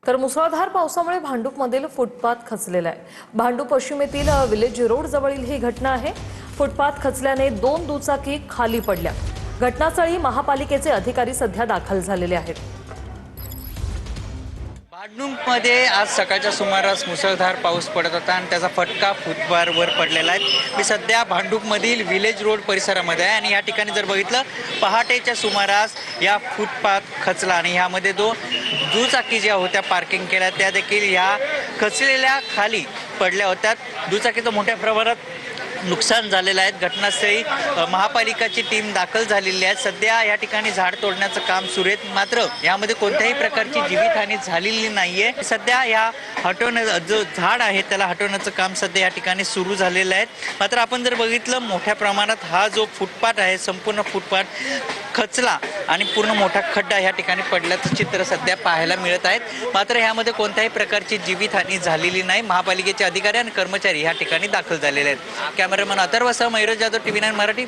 तर मुसळधार पावसामुळे भांडूपमधील फुटपाथ खचलेला आहे। भांडूप पश्चिमेतील विलेज रोड जवळील ही घटना आहे। फुटपाथ खचल्याने 2 दुचाकी खाली पडल्या। घटनास्थळी महापालिकेचे अधिकारी सध्या दाखल झालेले आहेत। भांडूपमध्ये आज सकाळच्या सुमारास मुसळधार पाऊस पडत होता आणि त्याचा फटका फुटपाथवर पडलेला आहे। मी सध्या भांडूपमधील विलेज रोड परिसरामध्ये आहे आणि या ठिकाणी जर बघितलं पहाटेच्या सुमारास या फुटपाथ खचला आणि ह्यामध्ये दुचाकी ज्या होत्या पार्किंग केल्या त्या देखील ह्या खचलेल्या खाली पडल्या होत्या। दुचाकीचं मोठ्या प्रमाणात नुकसान झालेलं आहे। घटनास्थळी महापालिकेची टीम दाखल झालेली आहे। सध्या या ठिकाणी झाड तोडण्याचं काम सुरू आहे, मात्र यामध्ये कोणत्याही प्रकारची जीवितहानी झालेली नाहीये। सध्या या जो झाड आहे त्याला हटवण्याचं काम सध्या या ठिकाणी सुरू झालेलं आहे। मात्र आपण जर बघितलं मोठ्या प्रमाणात हा जो फुटपाथ आहे संपूर्ण फुटपाथ खचला आणि पूर्ण मोठा खड्डा या ठिकाणी पडल्याचं चित्र सध्या पाहायला मिळत आहे। मात्र यामध्ये कोणत्याही प्रकारची जीवितहानी झालेली नाही। महापालिकेचे अधिकारी आणि कर्मचारी या ठिकाणी दाखल झालेले आहेत। कॅमेरामन अथर्व सह मयूर जाधव, TV9 मराठी।